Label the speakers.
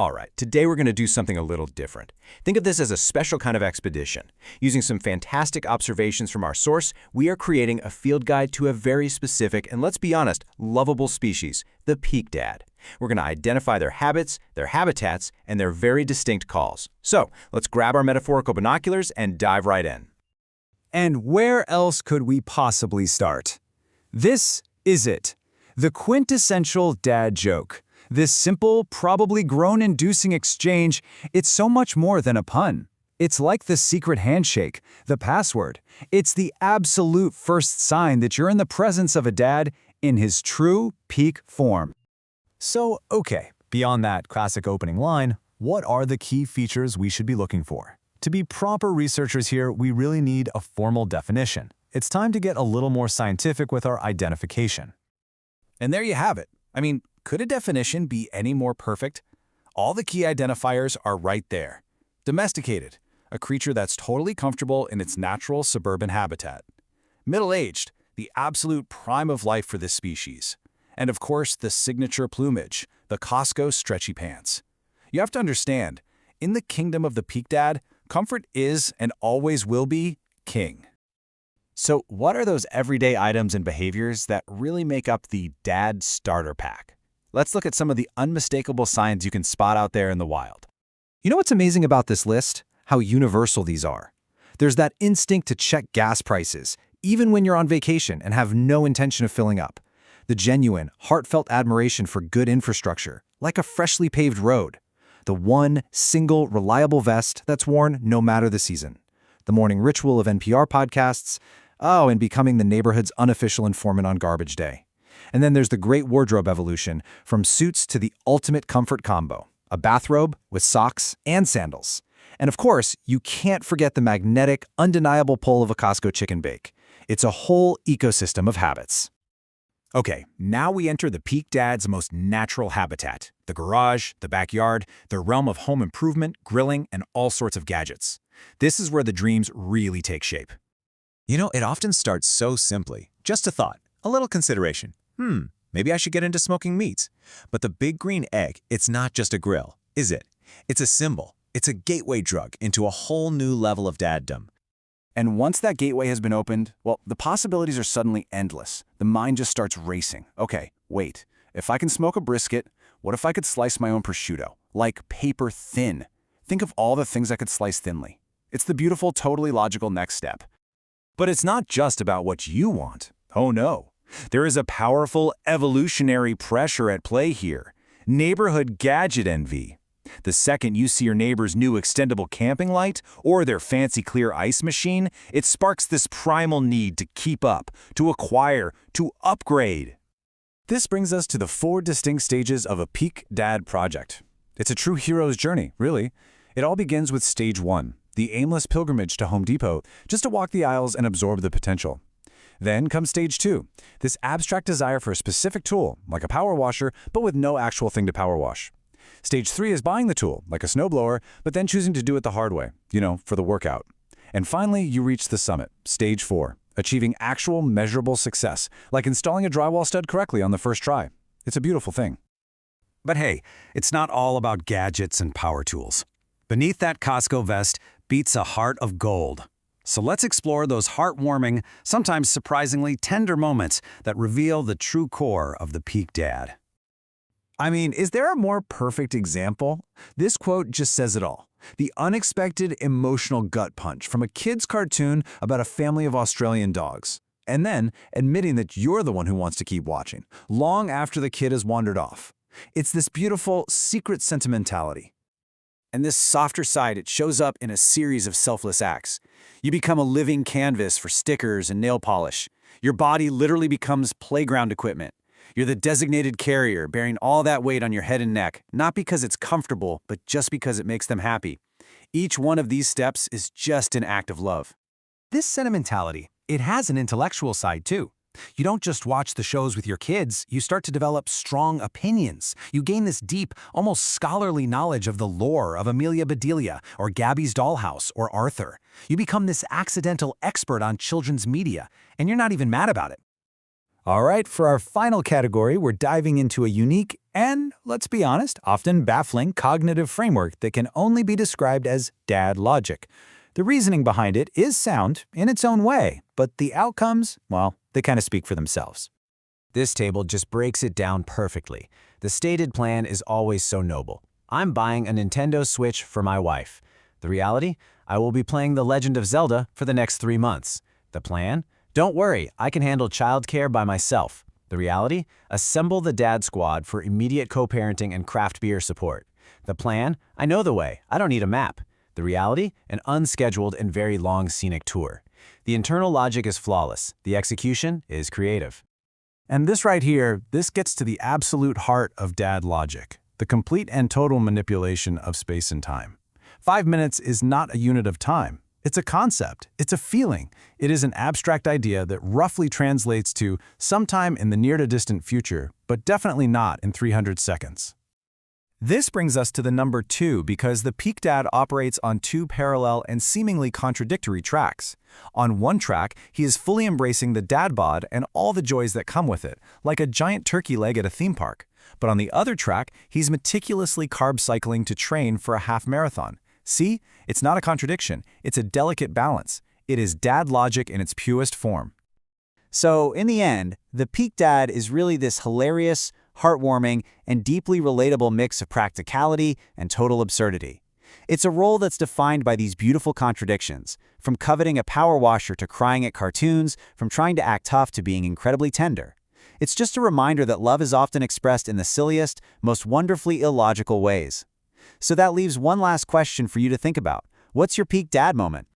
Speaker 1: All right, today we're going to do something a little different. Think of this as a special kind of expedition. Using some fantastic observations from our source, we are creating a field guide to a very specific and, let's be honest, lovable species, the peak dad. We're going to identify their habits, their habitats, and their very distinct calls. So let's grab our metaphorical binoculars and dive right in.
Speaker 2: And where else could we possibly start? This is it, the quintessential dad joke. This simple, probably groan-inducing exchange, it's so much more than a pun. It's like the secret handshake, the password. It's the absolute first sign that you're in the presence of a dad in his true peak form.
Speaker 3: So, okay, beyond that classic opening line, what are the key features we should be looking for? To be proper researchers here, we really need a formal definition. It's time to get a little more scientific with our identification.
Speaker 4: And there you have it. I mean, could a definition be any more perfect? All the key identifiers are right there. Domesticated, a creature that's totally comfortable in its natural suburban habitat. Middle-aged, the absolute prime of life for this species. And of course, the signature plumage, the Costco stretchy pants. You have to understand, in the kingdom of the peak dad, comfort is and always will be king.
Speaker 1: So what are those everyday items and behaviors that really make up the dad starter pack? Let's look at some of the unmistakable signs you can spot out there in the wild.
Speaker 5: You know what's amazing about this list? How universal these are. There's that instinct to check gas prices, even when you're on vacation and have no intention of filling up. The genuine, heartfelt admiration for good infrastructure, like a freshly paved road. The one, single, reliable vest that's worn no matter the season. The morning ritual of NPR podcasts. Oh, and becoming the neighborhood's unofficial informant on garbage day. And then there's the great wardrobe evolution, from suits to the ultimate comfort combo, a bathrobe with socks and sandals. And of course, you can't forget the magnetic, undeniable pull of a Costco chicken bake. It's a whole ecosystem of habits.
Speaker 4: Okay, now we enter the peak dad's most natural habitat, the garage, the backyard, the realm of home improvement, grilling, and all sorts of gadgets. This is where the dreams really take shape.
Speaker 3: You know, it often starts so simply. Just a thought, a little consideration. Maybe I should get into smoking meats. But the big green egg, it's not just a grill, is it? It's a symbol. It's a gateway drug into a whole new level of daddom.
Speaker 4: And once that gateway has been opened, well, the possibilities are suddenly endless. The mind just starts racing. Okay, wait. If I can smoke a brisket, what if I could slice my own prosciutto? Like paper thin. Think of all the things I could slice thinly. It's the beautiful, totally logical next step. But it's not just about what you want. Oh no. There is a powerful evolutionary pressure at play here. Neighborhood gadget envy. The second you see your neighbor's new extendable camping light or their fancy clear ice machine, it sparks this primal need to keep up, to acquire, to upgrade. This brings us to the 4 distinct stages of a peak dad project. It's a true hero's journey, really. It all begins with stage 1, the aimless pilgrimage to Home Depot, just to walk the aisles and absorb the potential. Then comes stage 2, this abstract desire for a specific tool, like a power washer, but with no actual thing to power wash. Stage 3 is buying the tool, like a snowblower, but then choosing to do it the hard way, for the workout. And finally, you reach the summit, stage 4, achieving actual measurable success, like installing a drywall stud correctly on the first try. It's a beautiful thing.
Speaker 2: But hey, it's not all about gadgets and power tools. Beneath that Costco vest beats a heart of gold. So let's explore those heartwarming, sometimes surprisingly tender moments that reveal the true core of the peak dad.
Speaker 4: I mean, is there a more perfect example? This quote just says it all. The unexpected emotional gut punch from a kid's cartoon about a family of Australian dogs. And then admitting that you're the one who wants to keep watching, long after the kid has wandered off. It's this beautiful, secret sentimentality. And this softer side, it shows up in a series of selfless acts. You become a living canvas for stickers and nail polish. Your body literally becomes playground equipment. You're the designated carrier, bearing all that weight on your head and neck, not because it's comfortable, but just because it makes them happy. Each one of these steps is just an act of love.
Speaker 5: This sentimentality, it has an intellectual side too. You don't just watch the shows with your kids, you start to develop strong opinions. You gain this deep, almost scholarly knowledge of the lore of Amelia Bedelia, or Gabby's Dollhouse, or Arthur. You become this accidental expert on children's media, and you're not even mad about it.
Speaker 2: All right, for our final category, we're diving into a unique and, let's be honest, often baffling cognitive framework that can only be described as dad logic. The reasoning behind it is sound in its own way, but the outcomes, well, they kind of speak for themselves.
Speaker 3: This table just breaks it down perfectly. The stated plan is always so noble. I'm buying a Nintendo Switch for my wife. The reality? I will be playing The Legend of Zelda for the next 3 months. The plan? Don't worry, I can handle childcare by myself. The reality? Assemble the dad squad for immediate co-parenting and craft beer support. The plan? I know the way. I don't need a map. The reality? An unscheduled and very long scenic tour. The internal logic is flawless. The execution is creative.
Speaker 2: And this right here, this gets to the absolute heart of dad logic, the complete and total manipulation of space and time. 5 minutes is not a unit of time. It's a concept. It's a feeling. It is an abstract idea that roughly translates to sometime in the near to distant future, but definitely not in 300 seconds.
Speaker 5: This brings us to the number 2 because the peak dad operates on 2 parallel and seemingly contradictory tracks. On one track, he is fully embracing the dad bod and all the joys that come with it, like a giant turkey leg at a theme park. But on the other track, he's meticulously carb cycling to train for a half marathon. See? It's not a contradiction. It's a delicate balance. It is dad logic in its purest form.
Speaker 6: So, in the end, the peak dad is really this hilarious, heartwarming, and deeply relatable mix of practicality and total absurdity. It's a role that's defined by these beautiful contradictions, from coveting a power washer to crying at cartoons, from trying to act tough to being incredibly tender. It's just a reminder that love is often expressed in the silliest, most wonderfully illogical ways. So that leaves one last question for you to think about. What's your peak dad moment?